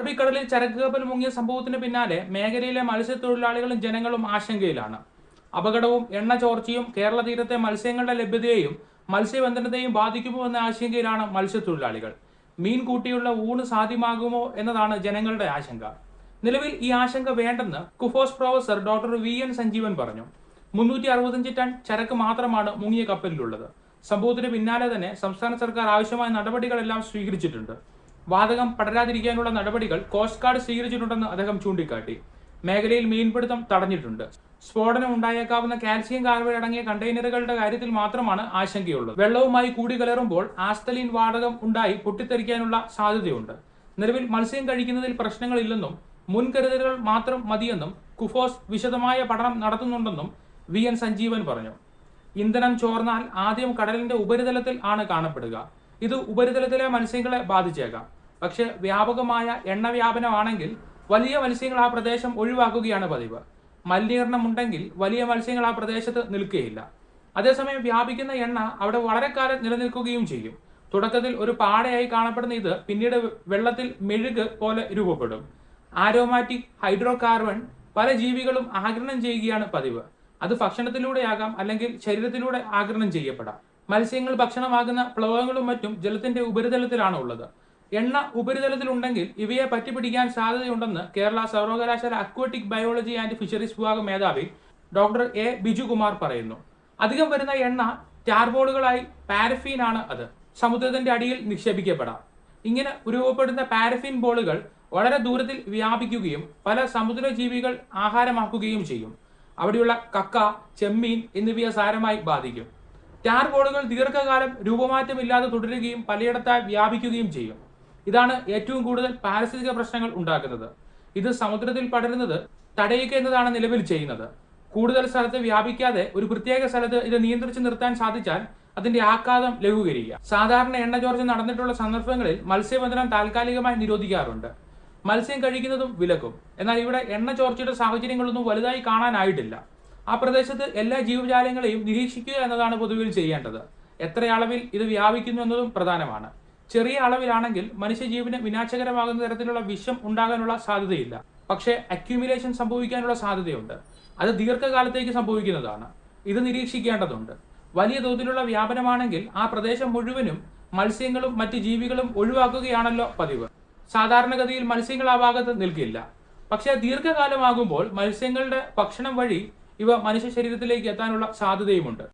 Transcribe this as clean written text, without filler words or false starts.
അറബിക്കടലിൽ ചരക്ക് കപ്പൽ മുങ്ങിയ സംഭവത്തിന് പിന്നാലെ മേഖലയിലെ മത്സ്യത്തൊഴിലാളികളും ജനങ്ങളും ആശങ്കയിലാണ്. അപകടവും എണ്ണ ചോർച്ചയും കേരള തീരത്തെ മത്സ്യങ്ങളുടെ ലഭ്യതയെയും മത്സ്യബന്ധനത്തെയും ബാധിക്കുമോ എന്ന ആശങ്കയിലാണ് മത്സ്യത്തൊഴിലാളികൾ. മീൻ കൂട്ടിയുള്ള ഊണ് സാധ്യമാകുമോ എന്നതാണ് ജനങ്ങളുടെ ആശങ്ക. നിലവിൽ ഈ ആശങ്ക വേണ്ടെന്ന് KUFOS professor doctor VN Sanjeevan പറഞ്ഞു. 365 ടൺ ചരക്ക് മാത്രമാണ് മുങ്ങിയ കപ്പലിലുള്ളത്. സംഭവത്തിന് പിന്നാലെ തന്നെ സംസ്ഥാന സർക്കാർ ആവശ്യമായ നടപടികളെല്ലാം സ്വീകരിച്ചിട്ടുണ്ട്. വാതകം പടരാതിരിക്കാനുള്ള നടപടികൾ കോസ്റ്റ് ഗാർഡ് സ്വീകരിച്ചിട്ടുണ്ടെന്ന് അദ്ദേഹം ചൂണ്ടിക്കാട്ടി. മേഖലയിൽ മീൻപിടുത്തം തടഞ്ഞിട്ടുണ്ട്. സ്ഫോടനം ഉണ്ടായേക്കാവുന്ന കാൽസ്യം കാർബൈഡ് അടങ്ങിയ കണ്ടെയ്നറുകളുടെ കാര്യത്തിൽ മാത്രമാണ് ആശങ്കയുള്ളത്. വെള്ളവുമായി കൂടിക്കലറുമ്പോൾ ആസ്തലീൻ വാതകം ഉണ്ടായി പൊട്ടിത്തെറിക്കാനുള്ള സാധ്യതയുണ്ട്. നിലവിൽ മത്സ്യം കഴിക്കുന്നതിൽ പ്രശ്നങ്ങളില്ലെന്നും മുൻകരുതലുകൾ മാത്രം മതിയെന്നും കുഫോസ് വിശദമായ പഠനം നടത്തുന്നുണ്ടെന്നും VN സഞ്ജീവൻ പറഞ്ഞു. ഇന്ധനം ചോർന്നാൽ ആദ്യം കടലിന്റെ ഉപരിതലത്തിൽ ആണ് കാണപ്പെടുക. ഇത് ഉപരിതലത്തിലെ മത്സ്യങ്ങളെ ബാധിച്ചേക്കാം. പക്ഷെ വ്യാപകമായ എണ്ണ വ്യാപനമാണെങ്കിൽ വലിയ മത്സ്യങ്ങൾ ആ പ്രദേശം ഒഴിവാക്കുകയാണ് പതിവ്. മലിനീകരണം ഉണ്ടെങ്കിൽ വലിയ മത്സ്യങ്ങൾ ആ പ്രദേശത്ത് നിൽക്കുകയില്ല. അതേസമയം വ്യാപിക്കുന്ന എണ്ണ അവിടെ വളരെ കാലം നിലനിൽക്കുകയും ചെയ്യും. തുടക്കത്തിൽ ഒരു പാടയായി കാണപ്പെടുന്ന ഇത് പിന്നീട് വെള്ളത്തിൽ മെഴുക് പോലെ രൂപപ്പെടും. ആരോമാറ്റിക് ഹൈഡ്രോ കാർബൺ പല ജീവികളും ആഗിരണം ചെയ്യുകയാണ് പതിവ്. അത് ഭക്ഷണത്തിലൂടെയാകാം, അല്ലെങ്കിൽ ശരീരത്തിലൂടെ ആഗിരണം ചെയ്യപ്പെടാം. മത്സ്യങ്ങൾ ഭക്ഷണമാകുന്ന പ്ലവകങ്ങളും മറ്റും ജലത്തിന്റെ ഉപരിതലത്തിലാണ് ഉള്ളത്. എണ്ണ ഉപരിതലത്തിലുണ്ടെങ്കിൽ ഇവയെ പറ്റിപ്പിടിക്കാൻ സാധ്യതയുണ്ടെന്ന് കേരള സർവകലാശാല അക്വാട്ടിക് ബയോളജി ആൻഡ് ഫിഷറീസ് വിഭാഗം മേധാവി ഡോക്ടർ A ബിജുകുമാർ പറയുന്നു. അധികം വരുന്ന എണ്ണ ടാർപോളുകളായി പാരഫീൻ ആണ്. അത് സമുദ്രത്തിന്റെ അടിയിൽ നിക്ഷേപിക്കപ്പെടാം. ഇങ്ങനെ രൂപപ്പെടുന്ന പാരഫീൻ ബോളുകൾ വളരെ ദൂരത്തിൽ വ്യാപിക്കുകയും പല സമുദ്രജീവികൾ ആഹാരമാക്കുകയും ചെയ്യും. അവിടെയുള്ള കക്ക, ചെമ്മീൻ എന്നിവയെ സാരമായി ബാധിക്കും. ടാർപോളുകൾ ദീർഘകാലം രൂപമാറ്റമില്ലാതെ തുടരുകയും പലയിടത്തായി വ്യാപിക്കുകയും ചെയ്യും. ഇതാണ് ഏറ്റവും കൂടുതൽ പാരിസ്ഥിതിക പ്രശ്നങ്ങൾ ഉണ്ടാക്കുന്നത്. ഇത് സമുദ്രത്തിൽ പടരുന്നത് തടയുക എന്നതാണ് നിലവിൽ ചെയ്യുന്നത്. കൂടുതൽ സ്ഥലത്ത് വ്യാപിക്കാതെ ഒരു പ്രത്യേക സ്ഥലത്ത് ഇത് നിയന്ത്രിച്ചു നിർത്താൻ സാധിച്ചാൽ അതിന്റെ ആഘാതം ലഘൂകരിക്കുക. സാധാരണ എണ്ണ ചോർച്ച നടന്നിട്ടുള്ള സന്ദർഭങ്ങളിൽ മത്സ്യബന്ധനം താൽക്കാലികമായി നിരോധിക്കാറുണ്ട്. മത്സ്യം കഴിക്കുന്നതും വിലക്കും. എന്നാൽ ഇവിടെ എണ്ണ ചോർച്ചയുടെ സാഹചര്യങ്ങളൊന്നും വലുതായി കാണാനായിട്ടില്ല. ആ പ്രദേശത്ത് എല്ലാ ജീവജാലങ്ങളെയും നിരീക്ഷിക്കുക എന്നതാണ് പൊതുവിൽ ചെയ്യേണ്ടത്. എത്ര അളവിൽ ഇത് വ്യാപിക്കുന്നു എന്നതും പ്രധാനമാണ്. ചെറിയ അളവിലാണെങ്കിൽ മനുഷ്യജീവന് വിനാശകരമാകുന്ന തരത്തിലുള്ള വിഷം ഉണ്ടാകാനുള്ള സാധ്യതയില്ല. പക്ഷേ അക്യൂമുലേഷൻ സംഭവിക്കാനുള്ള സാധ്യതയുണ്ട്. അത് ദീർഘകാലത്തേക്ക് സംഭവിക്കുന്നതാണ്. ഇത് നിരീക്ഷിക്കേണ്ടതുണ്ട്. വലിയ തോതിലുള്ള വ്യാപനമാണെങ്കിൽ ആ പ്രദേശം മുഴുവനും മത്സ്യങ്ങളും മറ്റ് ജീവികളും ഒഴിവാക്കുകയാണല്ലോ പതിവ്. സാധാരണഗതിയിൽ മത്സ്യങ്ങൾ ആ ഭാഗത്ത് നിൽക്കില്ല. പക്ഷേ ദീർഘകാലമാകുമ്പോൾ മത്സ്യങ്ങളുടെ ഭക്ഷണം വഴി ഇവ മനുഷ്യ ശരീരത്തിലേക്ക് എത്താനുള്ള സാധ്യതയുമുണ്ട്.